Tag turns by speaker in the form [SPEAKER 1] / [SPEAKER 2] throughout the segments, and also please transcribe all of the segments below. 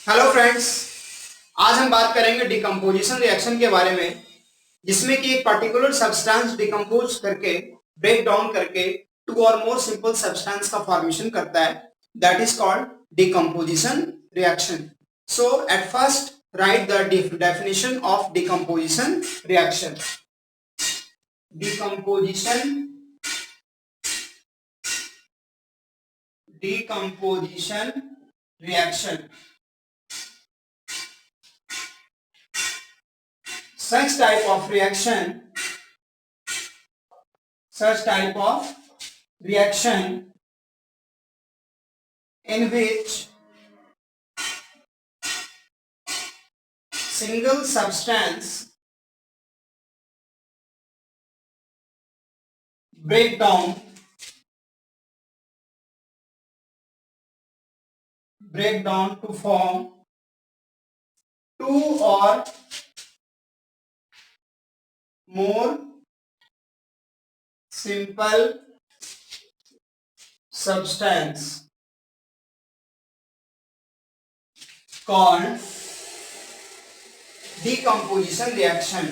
[SPEAKER 1] Hello friends, आज हम बात करेंगे डिकम्पोजिशन रिएक्शन के बारे में, जिसमें कि एक पर्टिकुलर सब्सटेंस डिकम्पोज करके ब्रेक डाउन करके टू और मोर सिंपल सब्सटेंस का फॉर्मेशन करता है। That is called decomposition reaction. So at first right the definition of decomposition reaction. Decomposition reaction such type of reaction in which single substance break down to form two or more simple substance called decomposition reaction.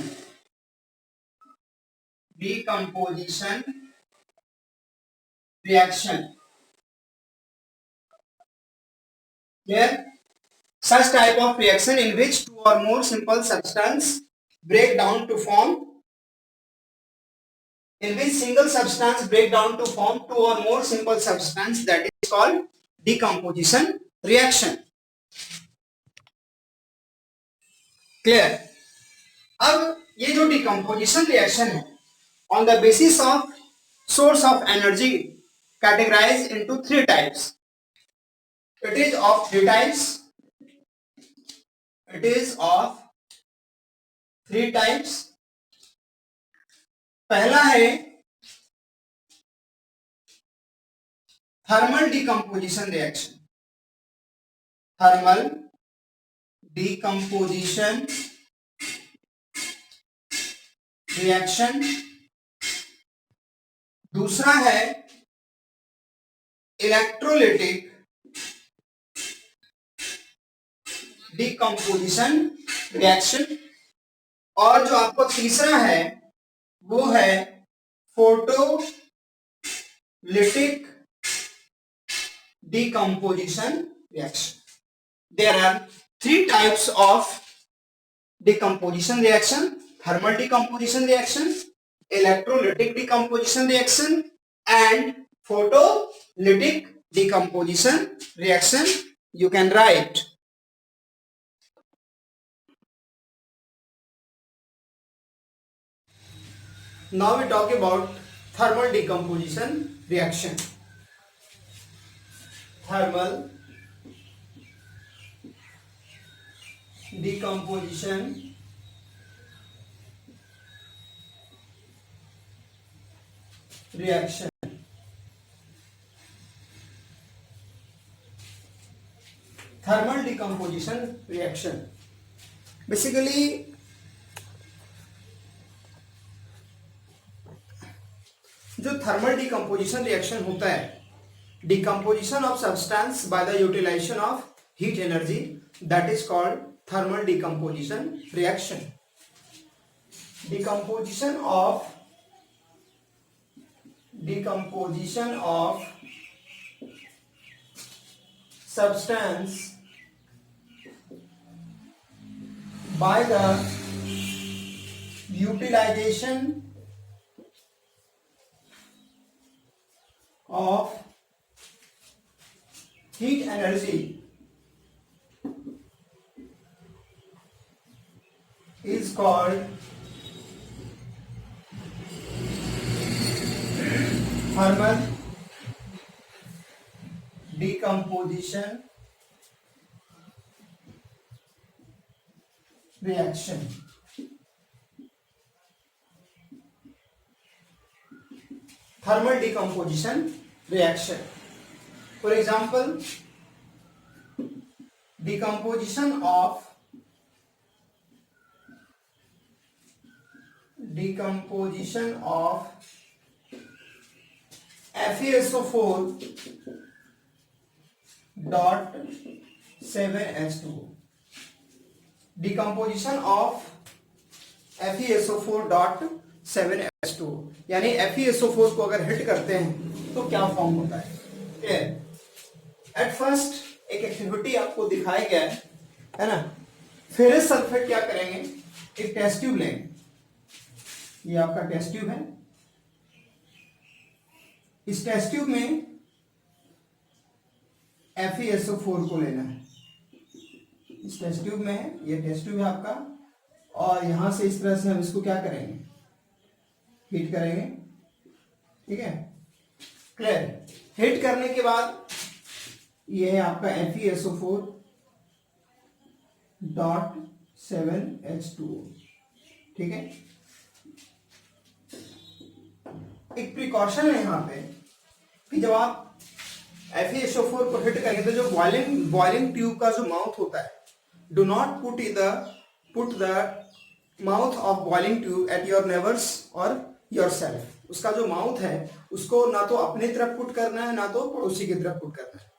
[SPEAKER 1] Here, such type of reaction in which two or more simple substance break down to form single substance break down to form two or more simple substance, that is called decomposition reaction. Clear? अब ये जो decomposition reaction है, on the basis of source of energy categorized into three types. It is of three types. पहला है thermal decomposition reaction. दूसरा है electrolytic decomposition reaction, और जो आपको तीसरा है वो है photolytic decomposition reaction. There are three types of decomposition reaction: thermal decomposition reaction, electrolytic decomposition reaction, and photolytic decomposition reaction. You can write. Now we talk about thermal decomposition reaction. Thermal decomposition reaction. Thermal decomposition reaction basically जो thermal decomposition reaction होता है, decomposition of substance by the utilization of heat energy, that is called thermal decomposition reaction. Decomposition of substance by the utilization of heat energy is called thermal decomposition reaction. Thermal decomposition reaction. For example, decomposition of FeSO4 dot 7H2O. Decomposition of FeSO4.7H2O, यानी FeSO4 को अगर hit करते हैं तो क्या form होता है. At first एक एक्टिविटी आपको दिखाया गया है ना. फेरस सल्फेट क्या करेंगे, एक टेस्ट ट्यूब लेंगे. ये आपका टेस्ट ट्यूब है. इस टेस्ट ट्यूब में FeSO4 को लेना है. इस टेस्ट ट्यूब में है, ये टेस्ट ट्यूब है आपका, और यहां से इस तरह से हम इसको क्या करेंगे, हीट करेंगे. ठीक है, क्लियर. हीट करने के बाद ये है आपका FeSO4.7H2O. ठीक है. एक प्रिकॉशन है यहां पे कि जब आप FeSO4 को हिट करेंगे तो जो बॉइलिंग ट्यूब का जो माउथ होता है, do not put the mouth of boiling tube at your neighbours और योर सेल्फ. उसका जो माउथ है उसको ना तो अपने तरफ पुट करना है ना तो पड़ोसी की तरफ पुट करना है.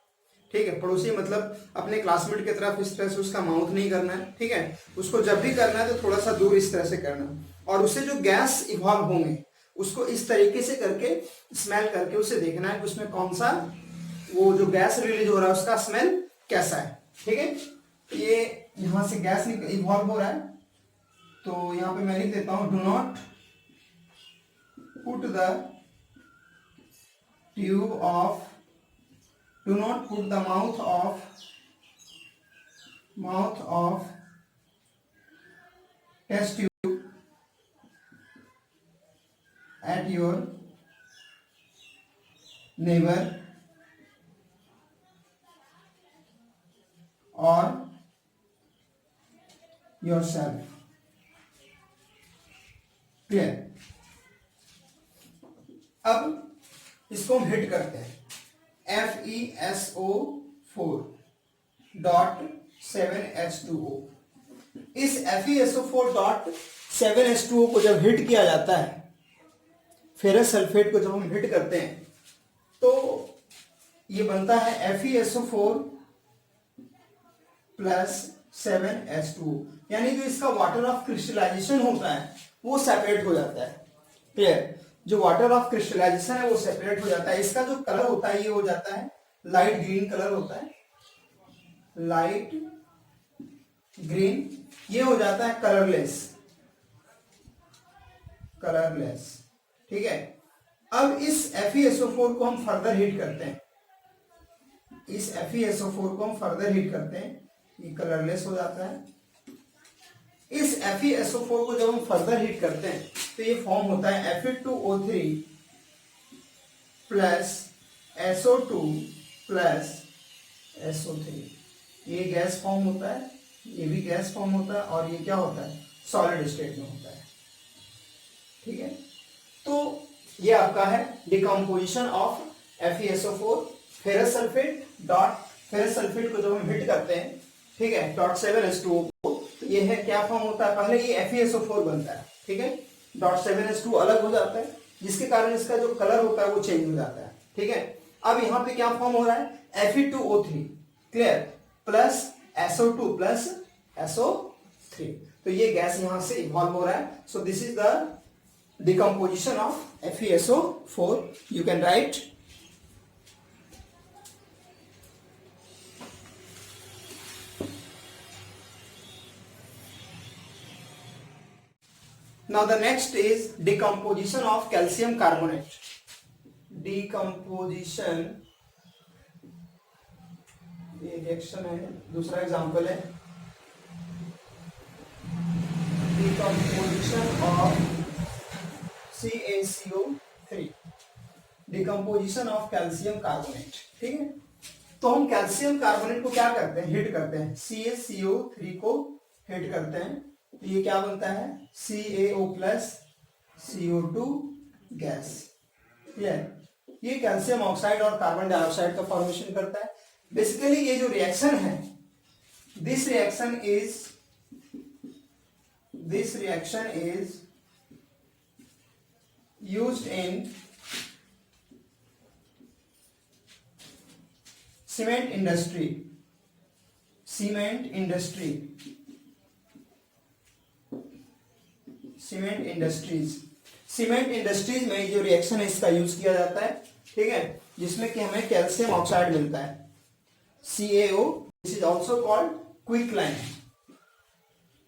[SPEAKER 1] ठीक है, पड़ोसी मतलब अपने क्लासमेट की तरफ इस तरह से उसका माउथ नहीं करना है. ठीक है, उसको जब भी करना है तो थोड़ा सा दूर इस तरह से करना है, और उससे जो गैस इवॉल्व होंगे उसको इस तरीके से करके स्मेल करके उसे देखना है कि उसमें कौन सा वो जो गैस रिलीज हो रहा है उसका स्मेल कैसा है. ठीक है, ये यहां से गैस इवॉल्व हो रहा है, तो यहां पे मैं लिख देता हूं, do not put the mouth of test tube at your neighbour और yourself. क्लियर. अब इसको हम हिट करते हैं. FeSO4.7H2O. इस FeSO4.7H2O को जब हिट किया जाता है, फेरस सल्फेट को जब हम हिट करते हैं तो ये बनता है FeSO4+7H2O, यानी जो इसका वाटर ऑफ क्रिस्टलाइजेशन होता है वो सेपरेट हो जाता है. क्लियर. जो वाटर ऑफ क्रिस्टलाइजेशन है वो सेपरेट हो जाता है. इसका जो कलर होता है ये हो जाता है लाइट ग्रीन कलर होता है, लाइट ग्रीन. ये हो जाता है कलरलेस. ठीक है. अब इस FeSO4 को हम फर्दर हीट करते हैं. ये कलरलेस हो जाता है. इस FeSO4 को जब हम फर्दर हीट करते हैं तो ये फॉर्म होता है Fe2O3 plus SO2 plus SO3. ये गैस फॉर्म होता है, ये भी गैस फॉर्म होता है, और ये क्या होता है, सॉलिड स्टेट में होता है. ठीक है, तो ये आपका है decomposition of FeSO4. Ferrous sulphate को जब हम हिट करते हैं, ठीक है, .7H2O को, तो ये है क्या फॉर्म होता है, पहले ये FeSO4 बनता है. ठीक है, .7H2 अलग हो जाता है, जिसके कारण इसका जो कलर होता है वो चेंज हो जाता है. ठीक है, अब यहाँ पे क्या फॉर्म हो रहा है, Fe2O3, clear, plus SO2 plus SO3. तो ये गैस यहां से इवॉल्व हो रहा है. So this is the decomposition of FeSO4. You can write now. The next is decomposition of calcium carbonate. Decomposition, ये रिएक्शन है, दूसरा एग्जांपल है decomposition of CaCO3, decomposition of calcium carbonate. ठीक है, तो हम कैल्शियम कार्बोनेट को क्या करते हैं, हिट करते हैं. CaCO3 को हिट करते हैं तो ये क्या बनता है, CaO plus CO2 gas. Clear. ये कैल्शियम ऑक्साइड और कार्बन डाइऑक्साइड का फॉर्मेशन करता है. बेसिकली ये जो रिएक्शन है, this reaction is used in cement industry. Cement industry, cement industries, cement industries में जो रिएक्शन है इसका यूज किया जाता है, ठीक है, जिसमें कि हमें कैल्शियम ऑक्साइड मिलता है CaO. This is also called quick lime,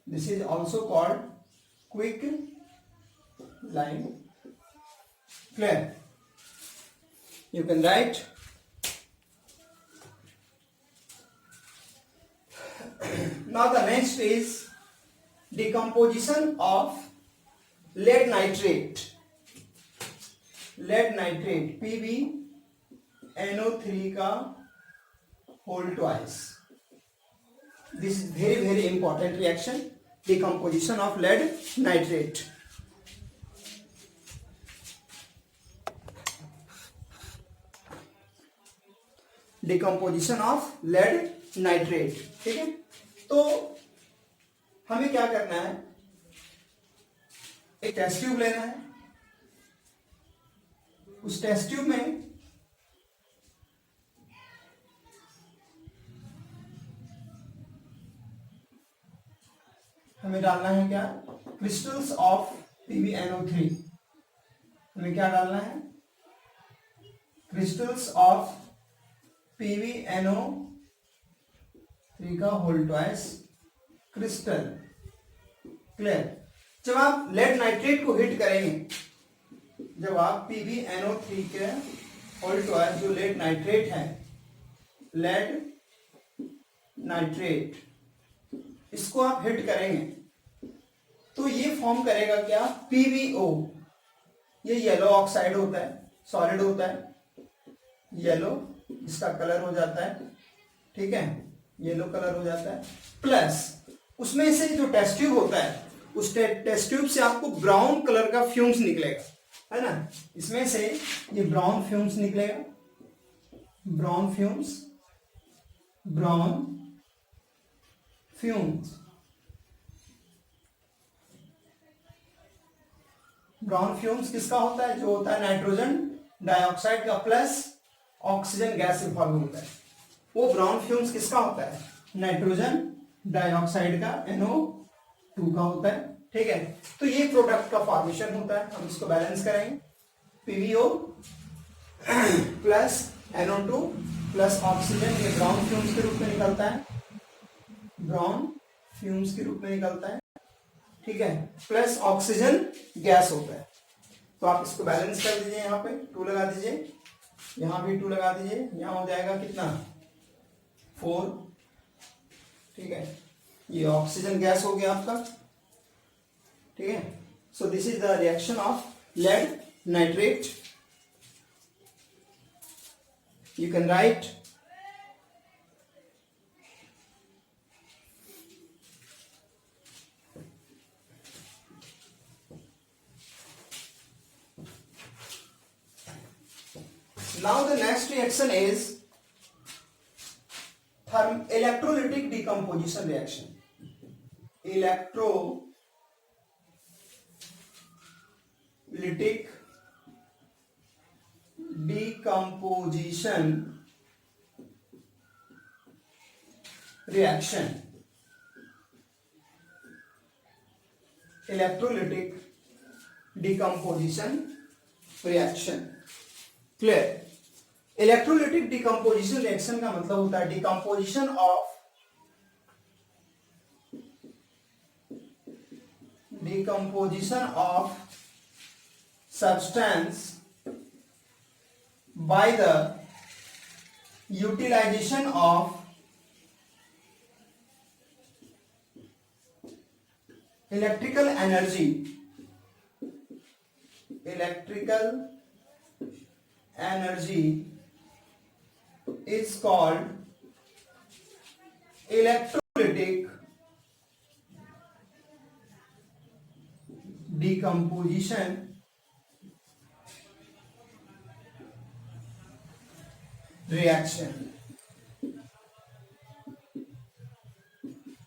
[SPEAKER 1] this is also called quick lime. Clear? You can write. Now the next is decomposition of lead nitrate. Lead nitrate PbNO3 का whole twice. This is very important reaction. Decomposition of lead nitrate. Decomposition of lead nitrate. ठीक है, तो हमें क्या करना है, एक test tube लेना है, उस टेस्ट ट्यूब में हमें डालना है क्या, क्रिस्टल्स ऑफ PbNO3. हमें क्या डालना है, क्रिस्टल्स ऑफ PbNO3 का होल ट्वाइस क्रिस्टल. क्लियर? जब आप लेड नाइट्रेट को हिट करेंगे, जब आप PbNO3 के होल ट्वाइस जो लेड नाइट्रेट है, लेड नाइट्रेट, इसको आप हिट करेंगे तो ये फॉर्म करेगा क्या, PbO. ये येलो ऑक्साइड होता है, सॉलिड होता है, येलो, इसका कलर हो जाता है, ठीक है, येलो कलर हो जाता है, प्लस उसमें से जो टेस्ट ट्यूब होता है, उस टेस्ट ट्यूब से आपको ब्राउन कलर का फ्यूम्स निकलेगा, है ना, इसमें से ये ब्राउन फ्यूम्स निकलेगा, brown fumes, brown fumes. Brown fumes किसका होता है, जो होता है नाइट्रोजन डाइऑक्साइड का प्लस ऑक्सीजन गैस इवॉल्व होता है, वो ब्राउन फ्यूम्स किसका होता है, नाइट्रोजन डाइऑक्साइड का, NO2 का होता है. ठीक है, तो ये प्रोडक्ट का फॉर्मेशन होता है. हम इसको बैलेंस करेंगे, PbO plus NO2 plus oxygen, ये ब्राउन फ्यूम्स के रूप में निकलता है, ब्राउन फ्यूम्स के रूप में निकलता है, ठीक है, प्लस ऑक्सीजन गैस होता है. तो आप इसको बैलेंस कर दीजिए, यहाँ पे 2 लगा दीजिए, यहाँ भी 2 लगा दीजिए, यहाँ हो जाएगा कितना, 4. ठीक है, ये ऑक्सीजन गैस हो गया आपका. ठीक है, so this is the reaction of lead nitrate. You can write. Now the next reaction is electrolytic decomposition reaction. Electrolytic decomposition reaction. Electrolytic decomposition reaction. Clear? Electrolytic decomposition reaction का मतलब होता है decomposition of substance by the utilization of electrical energy. Energy is called electrolytic decomposition reaction.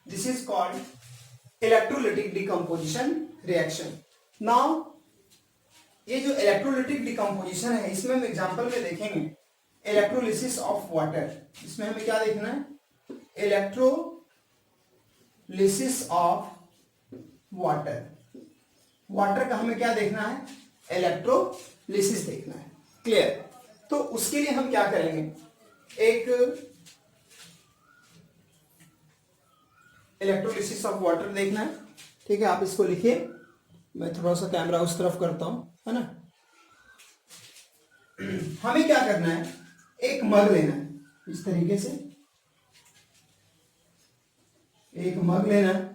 [SPEAKER 1] This is called electrolytic decomposition reaction. Now ये जो electrolytic decomposition है, इसमें हम example में देखेंगे इलेक्ट्रोलिसिस ऑफ वाटर. इसमें हमें क्या देखना है, इलेक्ट्रोलिसिस ऑफ वाटर। वाटर का हमें क्या देखना है, इलेक्ट्रोलिसिस देखना है। क्लियर। तो उसके लिए हम क्या करेंगे, एक इलेक्ट्रोलिसिस ऑफ वाटर देखना है। ठीक है, आप इसको लिखिए, मैं थोड़ा सा कैमरा उस तरफ करता हूं, है ना। हमें क्या करना है, एक मग लेना है, इस तरीके से एक मग लेना है।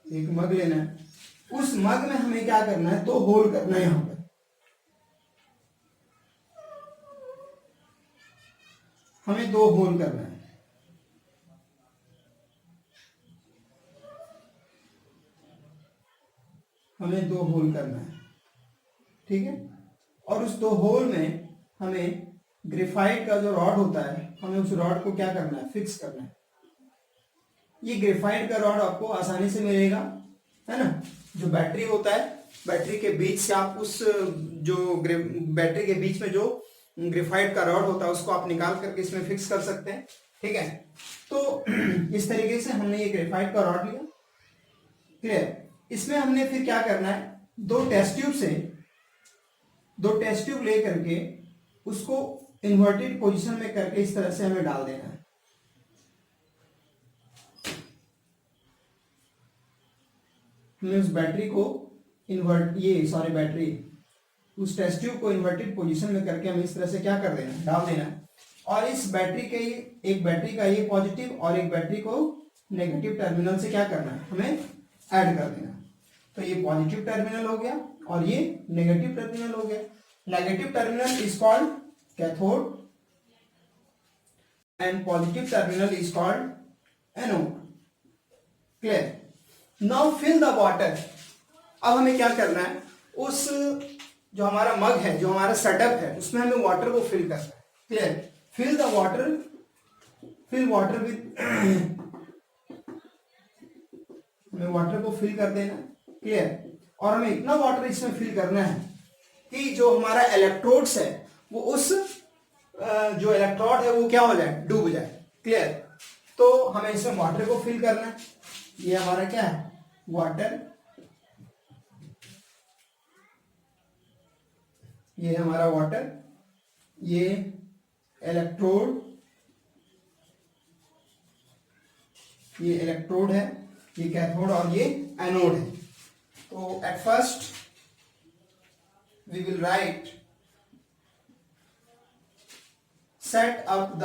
[SPEAKER 1] एक मग लेना है, उस मग में हमें क्या करना है, 2 होल करना है। यहां पर हमें 2 होल करना है। हमें 2 होल करना है, ठीक है। और उस 2 होल में हमें ग्रेफाइट का जो रॉड होता है, हमें उस रॉड को क्या करना है, फिक्स करना है। ये ग्रेफाइट का रॉड आपको आसानी से मिलेगा, है ना। जो बैटरी होता है, बैटरी के बीच से आप उस जो बैटरी के बीच में जो ग्रेफाइट का रॉड होता है उसको आप निकाल करके इसमें फिक्स कर सकते हैं। ठीक है, तो इस तरीके से हमने ये ग्रेफाइट का रॉड लिया। क्लियर। इसमें हमने फिर क्या करना है, 2 टेस्ट ट्यूब ले करके उसको इन्वर्टेड पोजीशन में करके इस तरह से हमें डाल देना है। हमें उस बैटरी को उस टेस्ट ट्यूब को इन्वर्टेड पोजीशन में करके हमें इस तरह से क्या कर देना है, डाल देना है। और इस बैटरी के एक बैटरी का ये पॉजिटिव और एक बैटरी को नेगेटिव टर्मिनल से क्या करना है, हमें ऐड कर देना। तो ये पॉजिटिव टर्मिनल हो गया और ये नेगेटिव टर्मिनल हो गया। Negative terminal is called cathode and positive terminal is called anode. Clear. Now fill the water. अब हमें क्या करना है, उस जो हमारा मग है, जो हमारा सेटअप है, उसमें हमें वाटर को फिल करना है। Clear. Fill the water, fill water with हमें वाटर को फिल कर देना। क्लियर। और हमें इतना वाटर इसमें फिल करना है कि जो हमारा इलेक्ट्रोड्स है वो उस जो इलेक्ट्रोड है वो क्या हो जाए, डूब जाए। क्लियर। तो हमें इसमें वाटर को फिल करना है। ये हमारा क्या है, वाटर। ये हमारा वाटर, ये इलेक्ट्रोड, ये इलेक्ट्रोड है, ये कैथोड और ये एनोड है। तो at first we will write set up the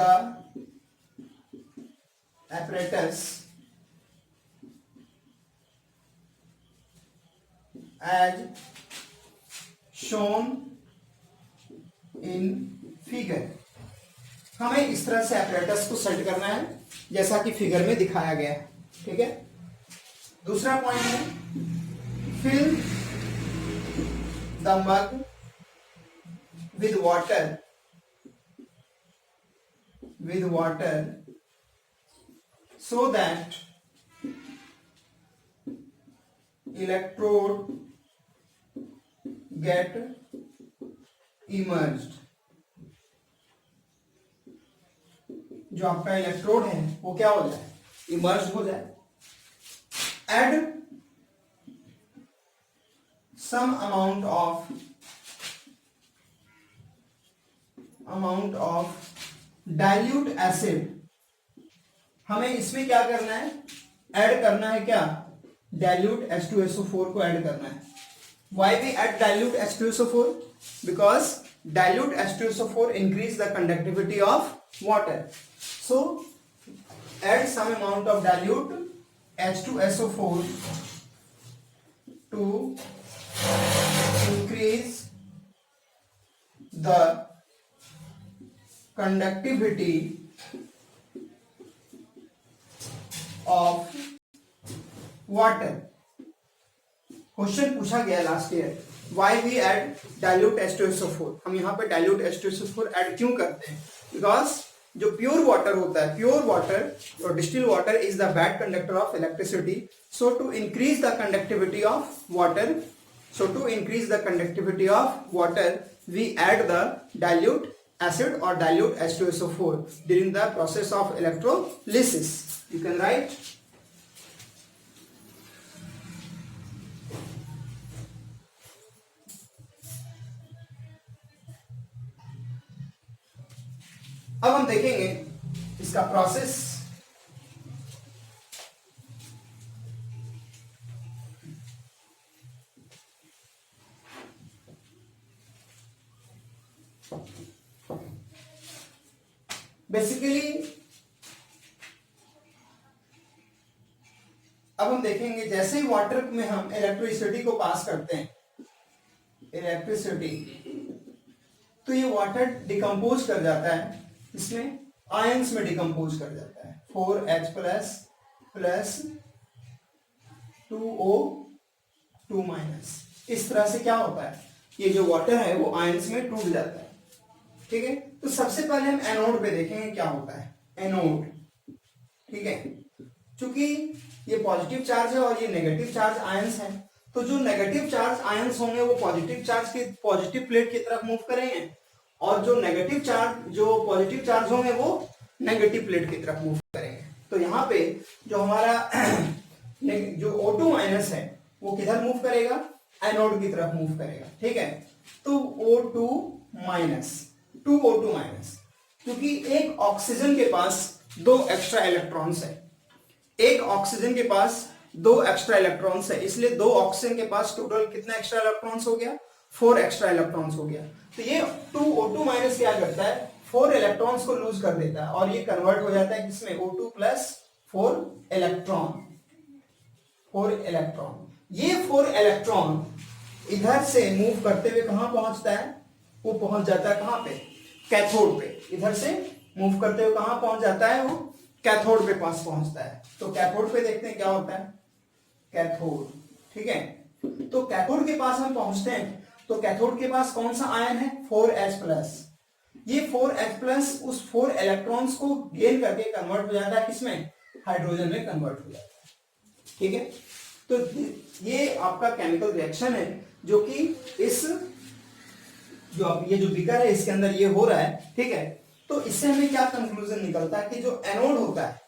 [SPEAKER 1] apparatus as shown in figure। हमें इस तरह से apparatus को सेट करना है जैसा कि फिगर में दिखाया गया है। ठीक है। दूसरा पॉइंट है, fill the mug with water so that electrode get immersed। जो आपका इलेक्ट्रोड है वो क्या हो जाए, इमर्ज हो जाए। Add some amount of dilute acid। हमें इसमें क्या करना है, ऐड करना है क्या, dilute H2SO4 को ऐड करना है। Why we add dilute H2SO4? Because dilute H2SO4 increase the conductivity of water. So add some amount of dilute H2SO4 to increase the conductivity of water। Question पूछा गया last year, why we add dilute H2SO4। हम यहाँ पे dilute H2SO4 add क्यों करते हैं, because जो pure water होता है, प्योर वाटर और distil water is the bad conductor of electricity. So to increase the conductivity of water we add the dilute acid or dilute H2SO4 during the process of electrolysis. You can write अब हम देखेंगे इसका process. Basically अब हम देखेंगे जैसे ही water में हम इलेक्ट्रिसिटी को पास करते हैं, इलेक्ट्रिसिटी, तो ये वाटर डिकम्पोज कर जाता है, इसमें आयंस में डिकम्पोज कर जाता है। 4H plus 2O2 minus. इस तरह से क्या होता है, ये जो वाटर है वो आयंस में टूट जाता है। ठीक है, तो सबसे पहले हम एनोड पे देखेंगे क्या होता है। एनोड, ठीक है, चूंकि ये पॉजिटिव चार्ज है और ये नेगेटिव चार्ज आयंस है, तो जो नेगेटिव चार्ज आयंस होंगे वो पॉजिटिव चार्ज की पॉजिटिव प्लेट की तरफ मूव करेंगे, और जो नेगेटिव चार्ज जो पॉजिटिव चार्ज होंगे वो नेगेटिव प्लेट की तरफ मूव करेंगे। तो यहाँ पे जो हमारा जो O2 माइनस है वो किधर मूव करेगा, एनोड की तरफ मूव करेगा। ठीक है, तो O2 माइनस 2O2 माइनस, क्योंकि एक ऑक्सीजन के पास 2 एक्स्ट्रा इलेक्ट्रॉन्स है, एक ऑक्सीजन के पास 2 एक्स्ट्रा इलेक्ट्रॉन्स है, इसलिए 2 ऑक्सीजन के पास टोटल कितना एक्स्ट्रा इलेक्ट्रॉन्स हो गया, 4 एक्स्ट्रा इलेक्ट्रॉन्स हो गया। तो ये 2O2 माइनस क्या करता है, 4 इलेक्ट्रॉन्स को लूज कर देता है और ये कन्वर्ट हो जाता है किसमें, O2 प्लस 4 इलेक्ट्रॉन। 4 इलेक्ट्रॉन, ये 4 इलेक्ट्रॉन इधर से मूव करते हुए कहां पहुंचता है, वो पहुंच जाता है कहां पे, कैथोड पे। इधर से मूव करते हुए कहां पहुंच जाता है, वो कैथोड पे पास पहुंचता है। तो कैथोड पे देखते हैं क्या होता है, कैथोड। ठीक है, तो कैथोड के पास हम पहुंचते हैं, तो कैथोड के पास कौन सा आयन है, 4H प्लस। ये 4H प्लस उस 4 इलेक्ट्रॉन्स को गेन करके कन्वर्ट हो जाता है किसमें, हाइड्रोजन में कन्वर्ट हो जाता है। ठीक है, तो ये आपका केमिकल रिएक्शन है जो कि इस जो ये जो बीकर है इसके अंदर ये हो रहा है। ठीक है, तो इससे हमें क्या कंक्लूजन निकलता है कि जो एनोड होता है,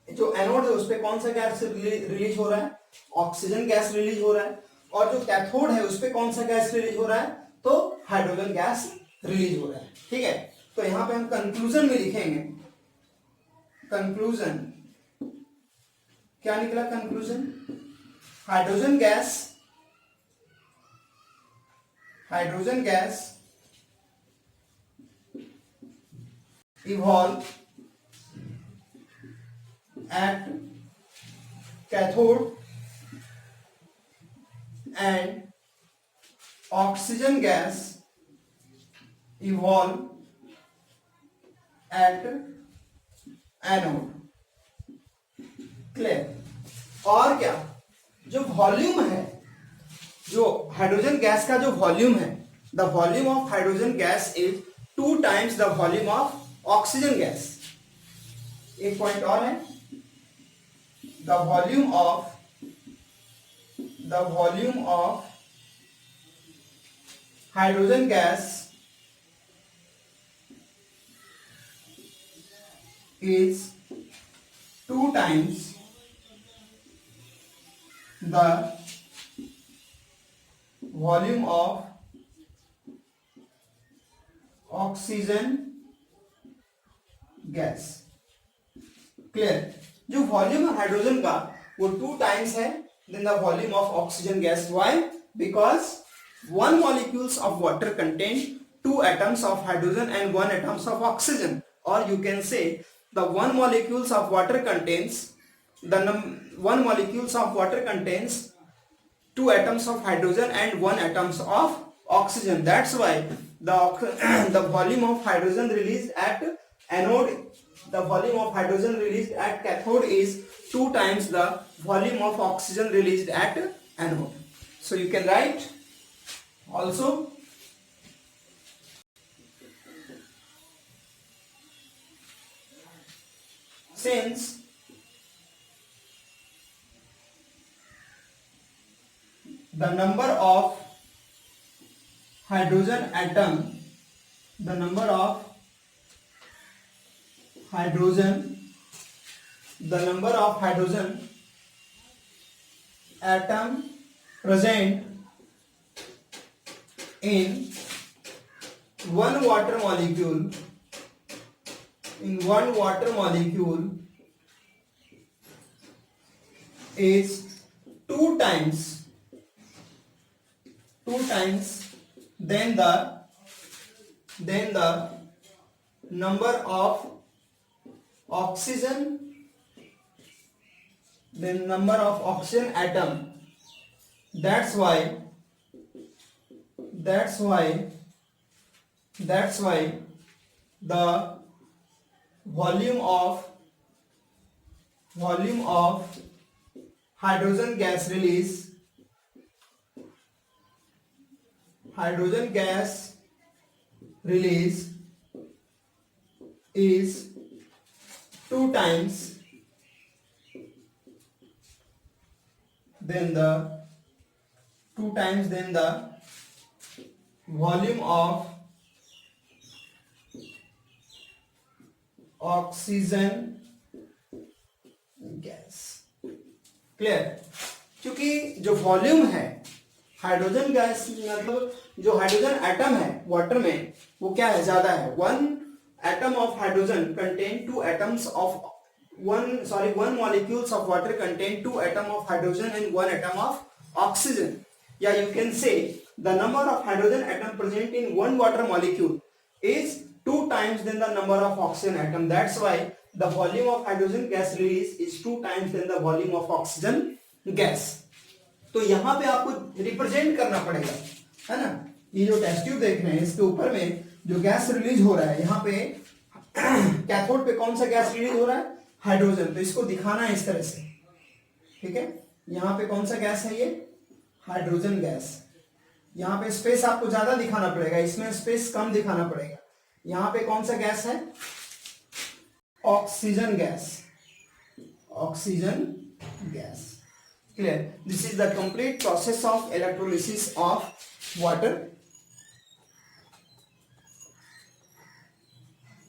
[SPEAKER 1] जो एनोड है उस पे कौन सा गैस रिलीज हो रहा है, ऑक्सीजन गैस रिलीज हो रहा है, और जो कैथोड है उस पे कौन सा गैस रिलीज हो रहा है, तो हाइड्रोजन गैस रिलीज हो रहा है। ठीक है, तो यहां पे हम कंक्लूजन में लिखेंगे, कंक्लूजन क्या निकला, conclusion hydrogen gas evolve at cathode and oxygen gas evolve at anode. Clear. और क्या, जो वॉल्यूम है, जो हाइड्रोजन गैस का जो वॉल्यूम है, the volume of hydrogen gas is 2 times the volume of oxygen gas. एक पॉइंट और है, the volume of hydrogen gas is 2 times the volume of oxygen gas. Clear. जो वॉल्यूम है हाइड्रोजन का वो 2 टाइम्स है then the volume of oxygen gas. Why, because 1 molecules of water contain 2 atoms of hydrogen and 1 atoms of oxygen, or you can say the 1 molecules of water contains 2 atoms of hydrogen and 1 atoms of oxygen. That's why the volume of hydrogen released at anode, the volume of hydrogen released at cathode is 2 times the volume of oxygen released at anode. So you can write also since the number of hydrogen atom, the number of hydrogen atom present in one water molecule is two times than the number of oxygen atom. That's why the volume of hydrogen gas release is two times than the volume of oxygen gas. Clear? क्योंकि जो volume है hydrogen gas मतलब जो hydrogen atom है water में वो क्या है, ज्यादा है. One atom of hydrogen contain two atoms of one molecules of water contain two atom of hydrogen and one atom of oxygen. Yeah, you can say the number of hydrogen atom present in one water molecule is two times than the number of oxygen atom. That's why the volume of hydrogen gas release is two times than the volume of oxygen gas. तो यहाँ पे आपको represent करना पड़ेगा, है ना. ये जो टेस्ट ट्यूब देख रहे हैं इसके ऊपर में जो गैस रिलीज हो रहा है, यहाँ पे कैथोड पे कौन सा गैस रिलीज हो रहा है, हाइड्रोजन. तो इसको दिखाना है इस तरह से, ठीक है. यहाँ पे कौन सा गैस है, ये हाइड्रोजन गैस. यहाँ पे स्पेस आपको ज्यादा दिखाना पड़ेगा, इसमें स्पेस कम दिखाना पड़ेगा. यहाँ पे कौन सा गैस है, oxygen gas. Clear? This is the complete process of electrolysis of water.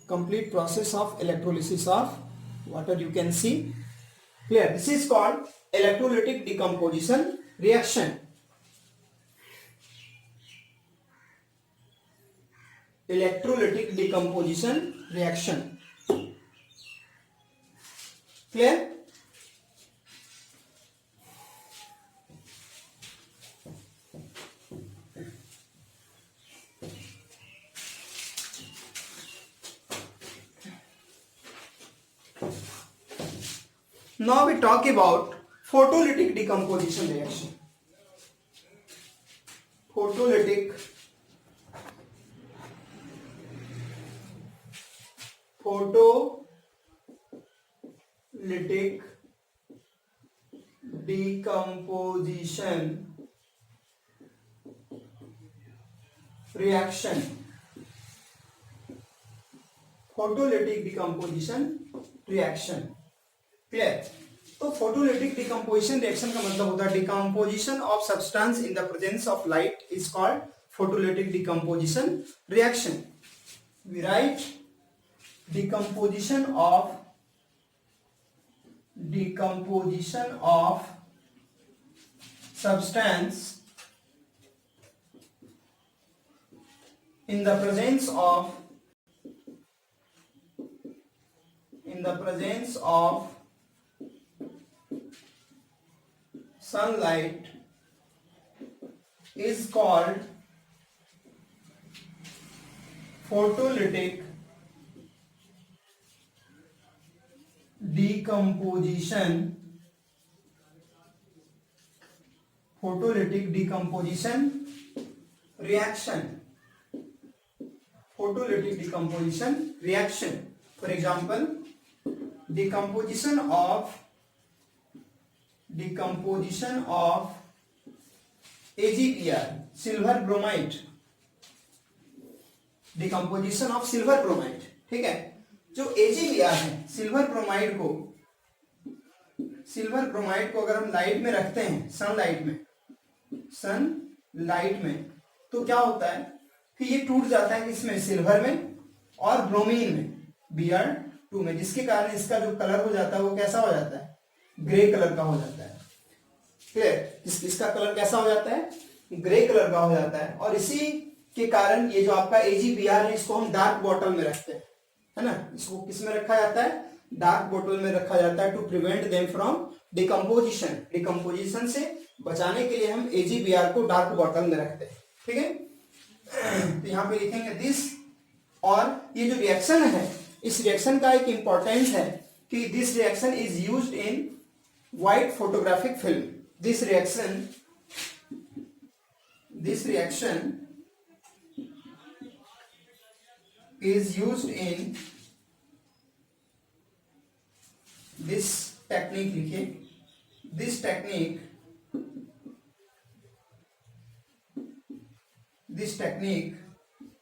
[SPEAKER 1] Complete process of electrolysis of water you can see. Clear? This is called electrolytic decomposition reaction. Electrolytic decomposition reaction. Clear? Now we talk about photolytic decomposition reaction. Photolytic decomposition reaction. Photolytic decomposition reaction. Clear? तो photolytic decomposition reaction का मतलब होता है decomposition of substance in the presence of light is called photolytic decomposition reaction. We write decomposition of substance in the presence of sunlight is called photolytic decomposition reaction. Photolytic decomposition reaction. For example, decomposition of AgBr, silver bromide. Decomposition of silver bromide. ठीक है, जो AgBr है silver bromide को अगर हम light में रखते हैं, सनलाइट में, तो क्या होता है, कि ये टूट जाता है इसमें सिल्वर में और ब्रोमीन में Br2 में, जिसके कारण इसका जो कलर हो जाता है वो कैसा हो जाता है, ग्रे कलर का हो जाता है। क्लियर, इसका कलर कैसा हो जाता है, ग्रे कलर का हो जाता है। और इसी के कारण ये जो आपका AgBr है इसको हम डार्क बॉटल में रखते हैं, है ना। इसको किस में रखा जाता है, डार्क बॉटल में रखा जाता है to prevent them from decomposition. Decomposition से बचाने के लिए हम AgBr को डार्क बॉटल में रखते हैं, ठीक है। तो यहाँ पे लिखेंगे दिस, और ये जो रिएक्शन है इस रिएक्शन का एक इंपॉर्टेंस है कि this reaction is used in white photographic film. This reaction is used in this technique, लिखिए this technique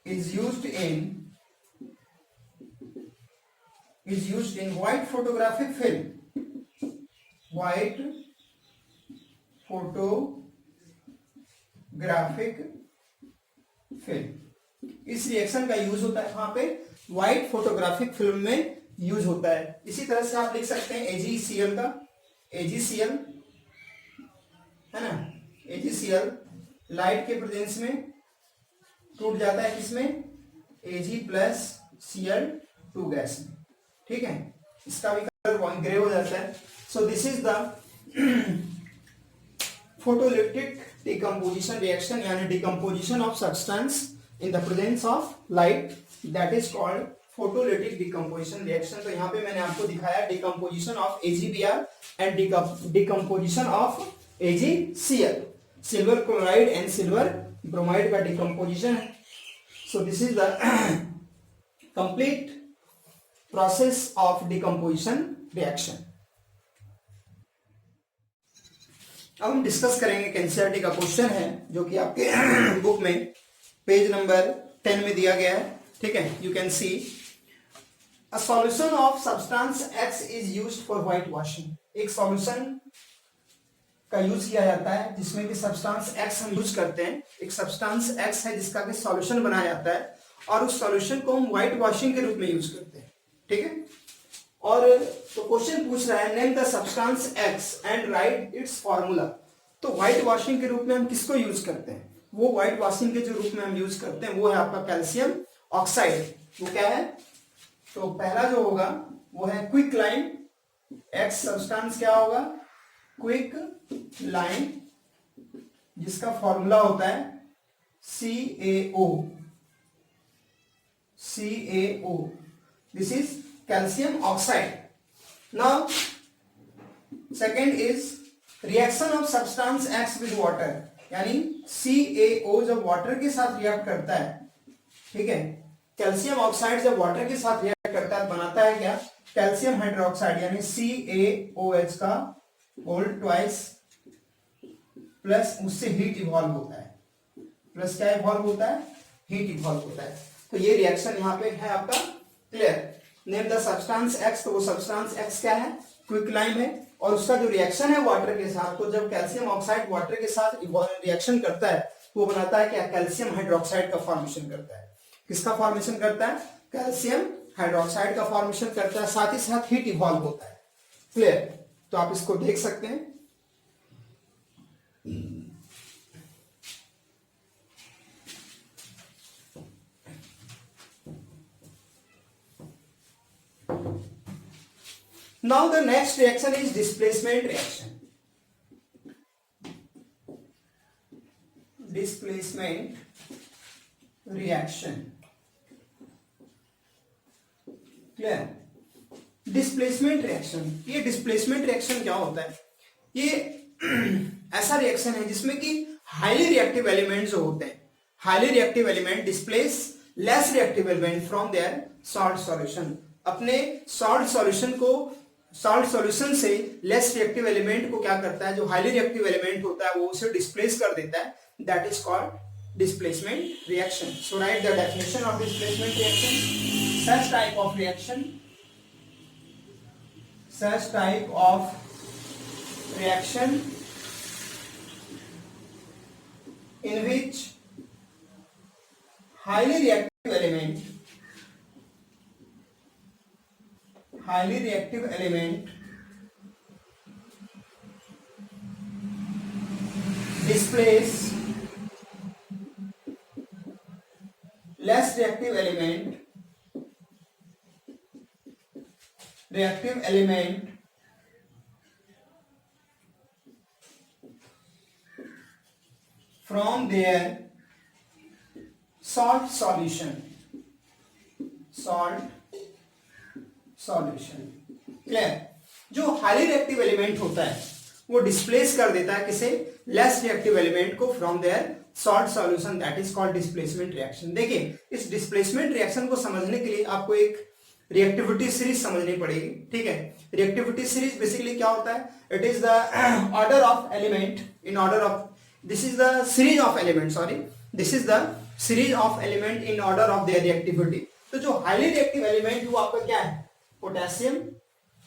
[SPEAKER 1] is used in white photographic film, white photographic film। इस रिएक्शन का यूज होता है वहां पे व्हाइट फोटोग्राफिक फिल्म में use होता है। इसी तरह से आप लिख सकते हैं AgCl का, AgCl है ना, AgCl लाइट के प्रेजेंस में टूट जाता है किसमें, Ag+Cl2 गैस में, ठीक है। इसका भी कलर ग्रे हो जाता है। So this is the photolytic decomposition reaction, यानी decomposition of substance in the presence of light, that is called photolytic decomposition reaction। तो यहाँ पे मैंने आपको दिखाया decomposition of AgBr and decomposition of AgCl, silver chloride and silver bromide का decomposition है। So this is the complete process of decomposition reaction। अब हम डिस्कस करेंगे एनसीईआरटी का क्वेश्चन है जो कि आपके बुक में पेज नंबर 10 में दिया गया है, ठीक है। You can see a solution of substance X is used for white washing. एक सॉल्यूशन का यूज किया जाता है जिसमें कि सब्सटेंस X हम यूज करते हैं। एक सब्सटेंस X है जिसका कि सॉल्यूशन बनाया जाता है और उस सॉल्यूशन को हम व्हाइट वॉशिंग के रूप में यूज करते हैं, ठीक है। और तो क्वेश्चन पूछ रहा है name the substance X and right it's formula. तो व्हाइट वॉशिंग के रूप में हम किसको यूज करते हैं, वो व्हाइट वॉशिंग के जो रूप में हम यूज करते हैं वो है आपका कैल्शियम ऑक्साइड। वो क्या है, तो पहला जो होगा वो है क्विक लाइन। X सब्सटेंस क्या होगा, क्विक लाइन, जिसका फॉर्मूला होता है CaO। This is calcium oxide. Now second is reaction of substance X with water, यानी CaO जब वाटर के साथ रिएक्ट करता है, ठीक है, कैल्शियम ऑक्साइड जब वाटर के साथ रिएक्ट करता है बनाता है क्या, कैल्शियम हाइड्रोक्साइड, यानी CaOH का होल ट्वाइस प्लस उससे हीट इवॉल्व होता है, प्लस क्या इवॉल्व होता है, हीट इवॉल्व होता है। तो ये रिएक्शन यहाँ पे है आपका clear. Name the substance X, तो वो सब्सटेंस X क्या है, क्विक लाइम है और उसका जो रिएक्शन है वाटर के साथ, तो जब कैल्शियम ऑक्साइड वाटर के साथ रिएक्शन करता है वो बनाता है क्या, कैल्शियम हाइड्रोक्साइड का फॉर्मेशन करता है। किसका फॉर्मेशन करता है, कैल्शियम हाइड्रोक्साइड का फॉर्मेशन करता है, साथ ही साथ हीट इवॉल्व होता है, क्लियर। तो आप इसको देख सकते हैं। Now the next reaction is displacement reaction. Displacement reaction. Clear? Displacement reaction. ये displacement reaction क्या होता है, ये ऐसा रिएक्शन है जिसमें कि हाईली रिएक्टिव एलिमेंट जो होते हैं, highly reactive element displace less reactive element from their salt solution. अपने सॉल्ट सॉल्यूशन से लेस रिएक्टिव एलिमेंट को क्या करता है, जो हाईली रिएक्टिव एलिमेंट होता है वो उसे डिस्प्लेस कर देता है। That is called displacement reaction. So right the definition of displacement reaction. such type of reaction in which highly reactive element displace less reactive element from their salt solution. Clear? जो highly reactive element होता है वो displace कर देता है किसे? Less reactive element को from their salt solution, that is called displacement reaction. देखिए, इस डिस्प्लेसमेंट रिएक्शन को समझने के लिए आपको एक रिएक्टिविटी सीरीज समझनी पड़ेगी। ठीक है, रिएक्टिविटी सीरीज बेसिकली क्या होता है? It is the order of element in order of, this is the series of element, sorry, this is the series of element in order of their reactivity. तो जो highly reactive element वो आपका क्या है? Potassium.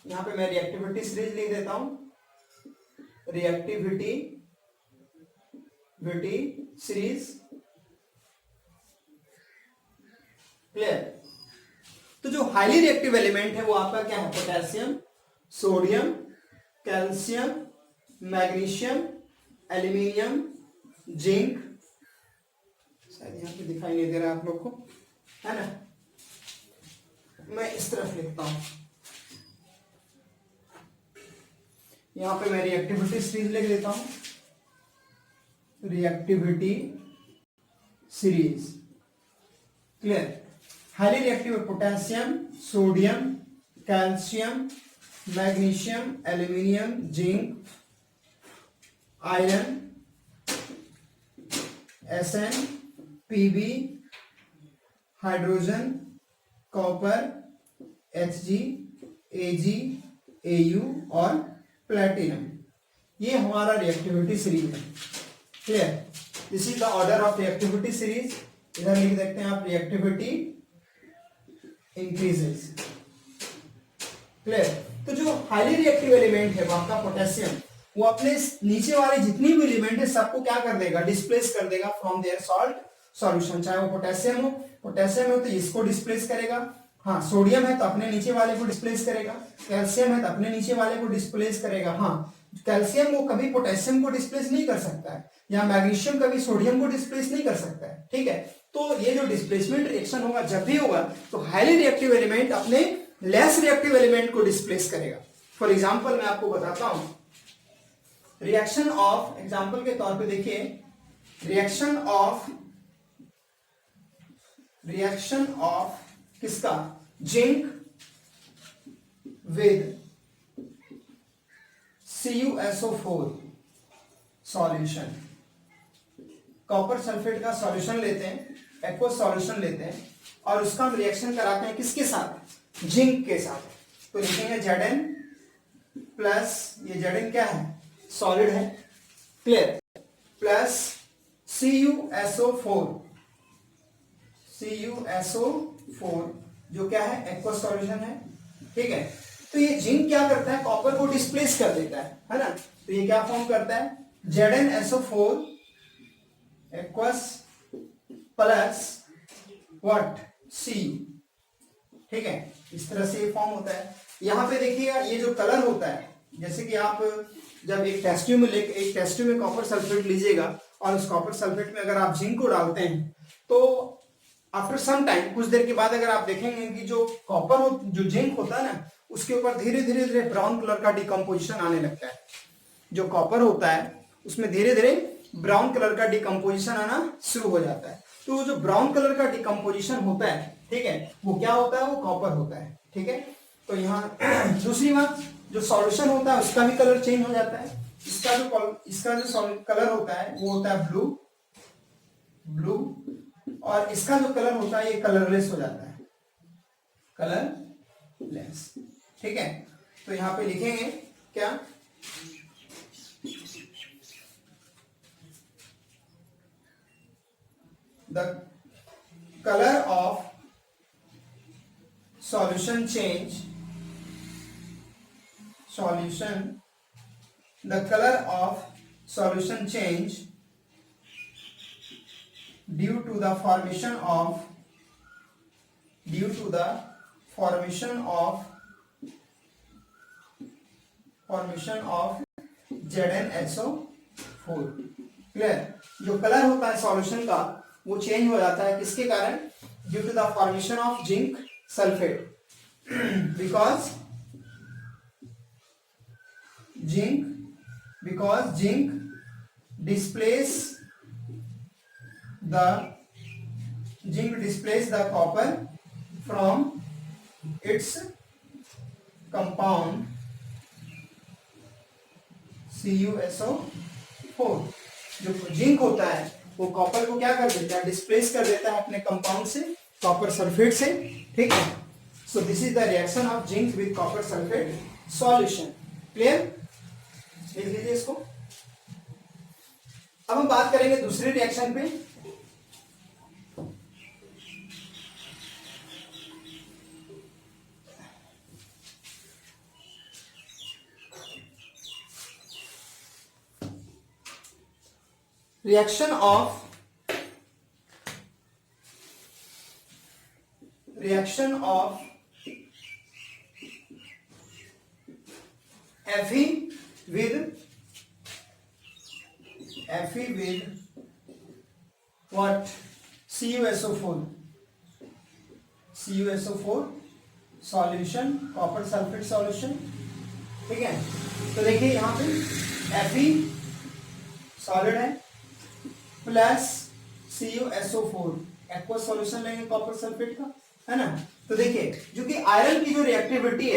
[SPEAKER 1] यहां पे मैं reactivity series लिख देता हूं, रिएक्टिविटी सीरीज। क्लियर? तो जो हाईली रिएक्टिव एलिमेंट है वो आपका क्या है? Potassium, sodium, calcium, magnesium, aluminium, zinc. शायद यहां पे दिखाई नहीं दे रहा आप लोग को, है ना? मैं इस तरफ लिखता हूं, यहां पे मैं रिएक्टिविटी सीरीज लिख देता हूं, reactivity series. Clear? Highly reactive potassium, sodium, calcium, magnesium, aluminium, zinc, iron, Sn, Pb, hydrogen, copper, Hg, Ag, Au और प्लेटिनम। ये हमारा रिएक्टिविटी सीरीज है। Clear? This is the order of reactivity series. इधर लिख देखते हैं आप, रिएक्टिविटी इंक्रीजेस। क्लियर? तो जो हाईली रिएक्टिव एलिमेंट है वो आपका पोटेशियम, वो अपने नीचे वाले जितनी भी एलिमेंट है सबको क्या कर देगा? डिस्प्लेस कर देगा फ्रॉम देयर सॉल्ट सॉल्यूशन। चाहे वो पोटेशियम हो तो इसको डिस्प्लेस करेगा, हाँ, सोडियम है तो अपने नीचे वाले को डिस्प्लेस करेगा, कैल्शियम है तो अपने नीचे वाले को डिस्प्लेस करेगा। हाँ, कैल्शियम वो कभी पोटेशियम को डिस्प्लेस नहीं कर सकता है, या मैग्नीशियम कभी सोडियम को डिस्प्लेस नहीं कर सकता है। ठीक है, तो ये जो डिस्प्लेसमेंट रिएक्शन होगा, जब भी होगा तो हाईली रिएक्टिव एलिमेंट अपने लेस रिएक्टिव एलिमेंट को डिस्प्लेस करेगा। फॉर एग्जाम्पल मैं आपको बताता हूं, रिएक्शन ऑफ, एग्जाम्पल के तौर पे देखिए, रिएक्शन ऑफ किसका? Zinc with CuSO4 solution. Copper sulphate का सॉल्यूशन लेते हैं, एक्वस सॉल्यूशन लेते हैं, और उसका हम रिएक्शन कराते हैं किसके साथ? जिंक के साथ। तो लिखेंगे Zn प्लस, ये Zn क्या है? सॉलिड है। क्लियर? प्लस CuSO4 जो क्या है? एक्वस सॉल्यूशन है। ठीक है, तो ये जिंक क्या करता है? कॉपर को डिस्प्लेस कर देता है ना? तो ये क्या फॉर्म करता है? ZnSO4 aqueous plus what? Cu। ठीक है, इस तरह से ये फॉर्म होता है। यहां पे देखिएगा, ये जो कलर होता है, जैसे कि आप जब एक टेस्ट ट्यूब में कॉपर सल्फेट लीजिएगा और उस कॉपर सल्फेट में अगर आप जिंक को डालते हैं तो आफ्टर सम टाइम, कुछ देर के बाद अगर आप देखेंगे कि जो जो जिंक होता है ना, उसके ऊपर धीरे धीरे ब्राउन कलर का डिकम्पोजिशन आने लगता है। जो कॉपर होता है उसमें धीरे धीरे ब्राउन कलर का डिकम्पोजिशन आना शुरू हो जाता है। तो जो ब्राउन कलर का डिकम्पोजिशन होता है, ठीक है, वो क्या होता है? वो कॉपर होता है। ठीक है, तो यहाँ दूसरी बात, जो सॉल्यूशन होता है उसका भी कलर चेंज हो जाता है। इसका जो कलर होता है वो होता है ब्लू, और इसका जो कलर होता है ये कलरलेस हो जाता है, कलरलेस। ठीक है, तो यहां पे लिखेंगे क्या? The colour of solution change, the color of solution change due to the formation of ZnSO4। Clear? जो कलर होता है सॉल्यूशन का वो चेंज हो जाता है किसके कारण? Due to the formation of zinc sulphate, because zinc displace the copper from its compound CuSO4। जो जिंक होता है वो कॉपर को क्या कर देता है? डिस्प्लेस कर देता है अपने कंपाउंड से, कॉपर सल्फेट से। ठीक है, so this is the reaction of zinc with copper sulphate solution. Clear? लिख लीजिए इसको। अब हम बात करेंगे दूसरे रिएक्शन पे। Reaction of Fe with what? CuSO4 solution, copper sulphate solution. ठीक है, तो देखिए यहां पे Fe सॉलिड है प्लस CuSO4 एक्वस सॉल्यूशन लेंगे कॉपर सल्फेट का, है ना। तो देखिए जो कि आयरन की जो रिएक्टिविटी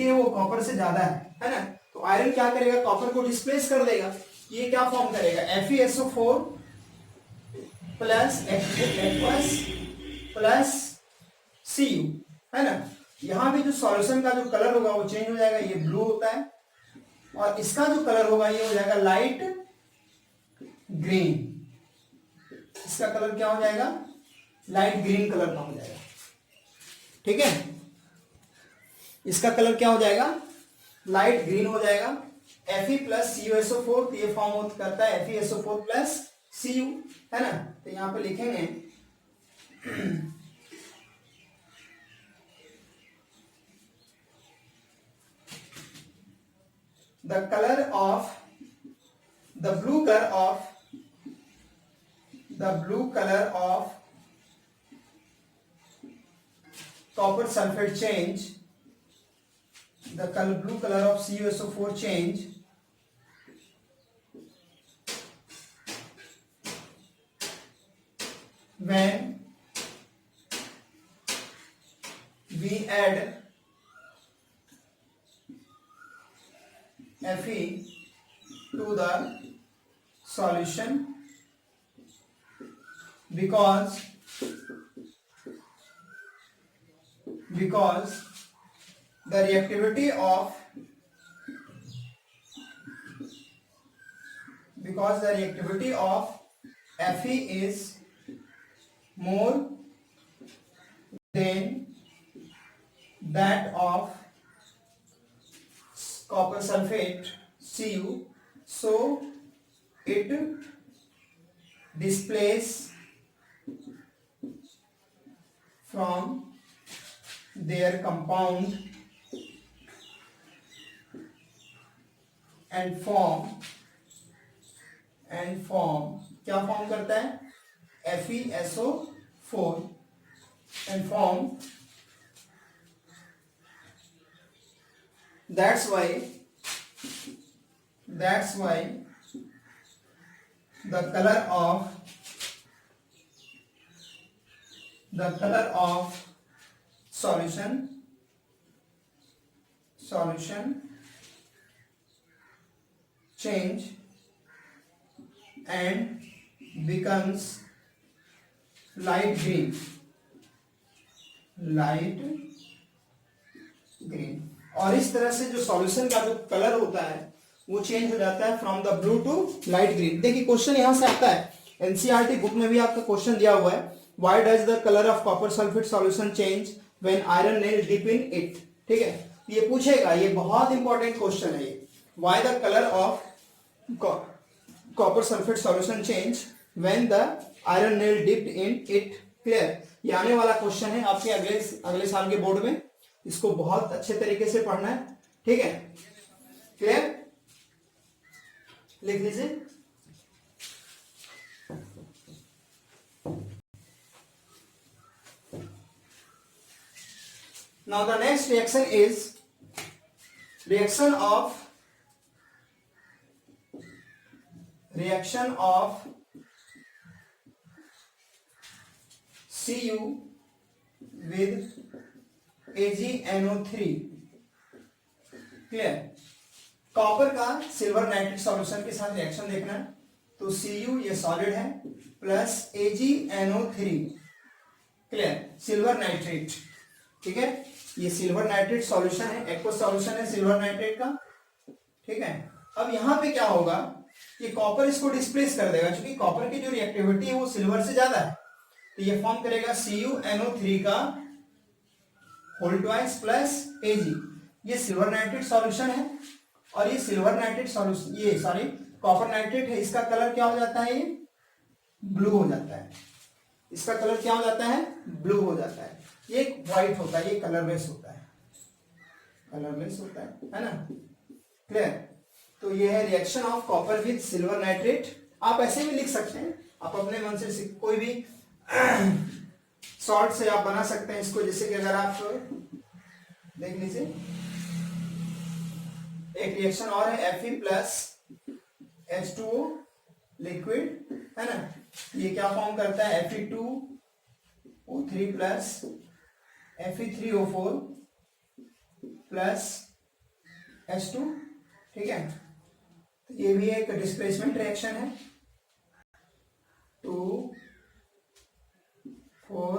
[SPEAKER 1] है वो कॉपर से ज्यादा है ना। तो आयरन क्या करेगा? कॉपर को डिस्प्लेस कर देगा। ये क्या फॉर्म करेगा? FeSO4 plus aqueous plus Cu, है ना। यहां पे जो सॉल्यूशन का जो कलर होगा वो चेंज हो जाएगा, ये ब्लू होता है, और इसका जो कलर होगा ये हो जाएगा लाइट ग्रीन। इसका कलर क्या हो जाएगा? लाइट ग्रीन कलर का हो जाएगा। ठीक है, इसका कलर क्या हो जाएगा? लाइट ग्रीन हो जाएगा। Fe प्लस CuSO4, तो ये फॉर्म करता है FeSO4 प्लस Cu, है ना। तो यहां पे लिखेंगे the blue color of copper sulfate change, the blue color of CuSO4 change when we add Fe to the solution, because the reactivity of Fe is more than that of copper sulfate Cu, so it displaces from their compound and form क्या form करता है? FeSO4 and form, that's why the color of solution change and becomes light green। और इस तरह से जो solution का जो कलर होता है वो चेंज हो जाता है from the blue to light green. देखिए क्वेश्चन यहां से आता है, एनसीईआरटी बुक में भी आपका क्वेश्चन दिया हुआ है, why does the colour of copper sulphate solution change when iron nail dip in it. ठीक है, ये पूछेगा, ये बहुत इंपॉर्टेंट क्वेश्चन है ये, why the colour of copper sulphate solution change when the iron nail dipped in it. Clear? ये आने वाला क्वेश्चन है आपके अगले साल के बोर्ड में, इसको बहुत अच्छे तरीके से पढ़ना है, ठीक है? क्लियर? लिख लीजिए। Now the next reaction is reaction of Cu with AgNO3। Clear? Copper का सिल्वर नाइट्रेट सॉल्यूशन के साथ रिएक्शन देखना है, तो Cu ये सॉलिड है plus AgNO3। Clear? Silver nitrate, ठीक है? ये सिल्वर नाइट्रेट सॉल्यूशन है, एक्वस सॉल्यूशन है सिल्वर नाइट्रेट का, ठीक है? अब यहां पे क्या होगा कि कॉपर इसको डिस्प्लेस कर देगा, क्योंकि कॉपर की जो रिएक्टिविटी है वो सिल्वर से ज्यादा है, तो ये फॉर्म करेगा CuNO3 का होल ट्वाइस प्लस Ag। ये सिल्वर नाइट्रेट सॉल्यूशन है और ये सिल्वर नाइट्रेट सॉल्यूशन, ये सॉरी कॉपर नाइट्रेट है, इसका कलर क्या हो जाता है? ये ब्लू हो जाता है। इसका कलर क्या हो जाता है? ब्लू हो जाता है। ये व्हाइट होता है, ये कलरलेस होता है, कलरलेस होता है ना? क्लियर? तो ये है reaction of copper with silver nitrate. आप ऐसे भी लिख सकते हैं, आप अपने मन से कोई भी शॉर्ट से आप बना सकते हैं इसको, जैसे कि अगर आप देख लीजिए, एक रिएक्शन और है Fe प्लस H2O लिक्विड, है ना? ये क्या फॉर्म करता है? Fe2O3 plus Fe3O4 plus H2, ठीक है? तो ये भी एक डिस्प्लेसमेंट रिएक्शन है, 2 4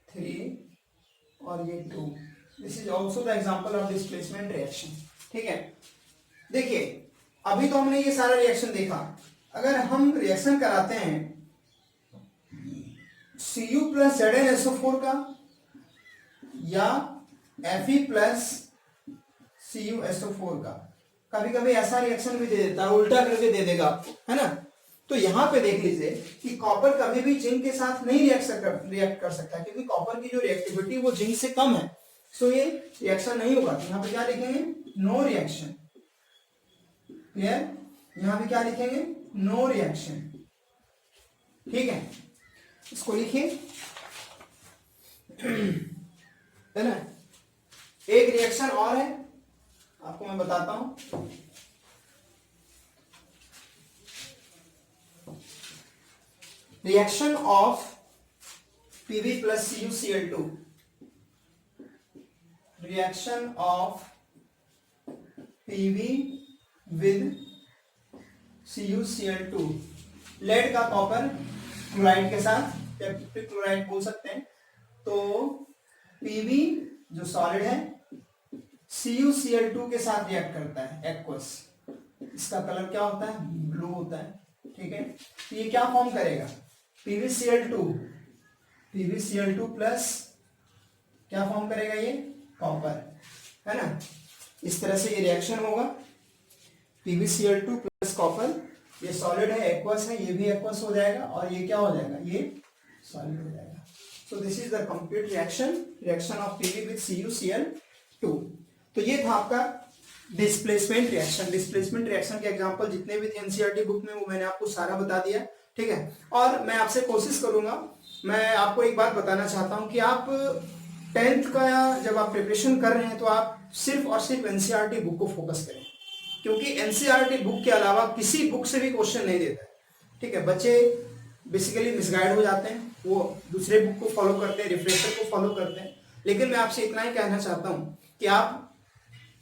[SPEAKER 1] 3 और ये 2। This is also the example of displacement reaction, ठीक है? देखिए अभी तो हमने ये सारा रिएक्शन देखा, अगर हम रिएक्शन कराते हैं Cu प्लस ZnSO4 का या Fe प्लस CuSO4 का, कभी कभी ऐसा रिएक्शन भी दे देता है, उल्टा करके दे देगा आपको, है ना? तो यहां पे देख लीजिए कि कॉपर कभी भी जिंक के साथ नहीं रिएक्ट कर सकता, क्योंकि कॉपर की जो रिएक्टिविटी वो जिंक से कम है, सो ये रिएक्शन नहीं होगा। तो यहाँ पे क्या लिखेंगे? No reaction. क्लियर? यहां पे क्या लिखेंगे? नो रिएक्शन, ठीक है? इसको लिखिए, है ना? एक रिएक्शन और है, आपको मैं बताता हूं। Reaction of Pb plus CuCl2। Reaction of Pb with CuCl2, lead का कॉपर क्लोराइड के साथ, क्लोराइड बोल सकते हैं। तो Pb जो सॉलिड है CuCl2 के साथ रिएक्ट करता है, एक्वस, इसका कलर क्या होता है? ब्लू होता है, ठीक है? तो ये क्या फॉर्म करेगा? PbCl2 प्लस क्या फॉर्म करेगा? ये कॉपर, है ना? इस तरह से ये रिएक्शन होगा, PbCl2 प्लस कॉपर, ये सॉलिड है, एक्वस है, ये भी एक्वस हो जाएगा और ये क्या हो जाएगा? ये सॉलिड हो जाएगा। सो this is the complete reaction of Pb with CuCl2। तो ये था आपका डिस्प्लेसमेंट रिएक्शन। डिस्प्लेसमेंट रिएक्शन के एग्जांपल जितने भी थे एनसीईआरटी बुक में, वो मैंने आपको सारा बता दिया, ठीक है? और मैं आपसे कोशिश करूंगा, मैं आपको एक बात बताना चाहता हूं कि आप 10th का जब आप प्रिपरेशन कर रहे हैं तो आप सिर्फ और सिर्फ एनसीईआरटी बुक को फोकस करें, क्योंकि एनसीईआरटी बुक के अलावा किसी बुक से भी क्वेश्चन नहीं देता है, ठीक है? बच्चे बेसिकली मिसगाइड हो जाते हैं, वो दूसरे बुक को फॉलो करते हैं, रिफ्रेशर को फॉलो करते हैं। लेकिन मैं आपसे इतना ही कहना चाहता हूँ कि आप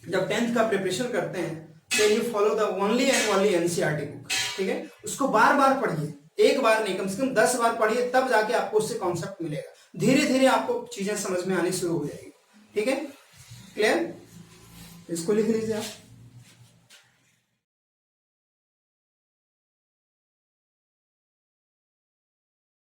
[SPEAKER 1] जब 10th का प्रिपरेशन करते हैं तो you follow the only and only NCERT book, ठीक है? उसको बार बार पढ़िए, एक बार नहीं, कम से कम 10 बार पढ़िए, तब जाके आपको उससे कॉन्सेप्ट मिलेगा। धीरे धीरे आपको चीजें समझ में आनी शुरू हो जाएगी, ठीक है? क्लियर? इसको लिख लीजिए आप।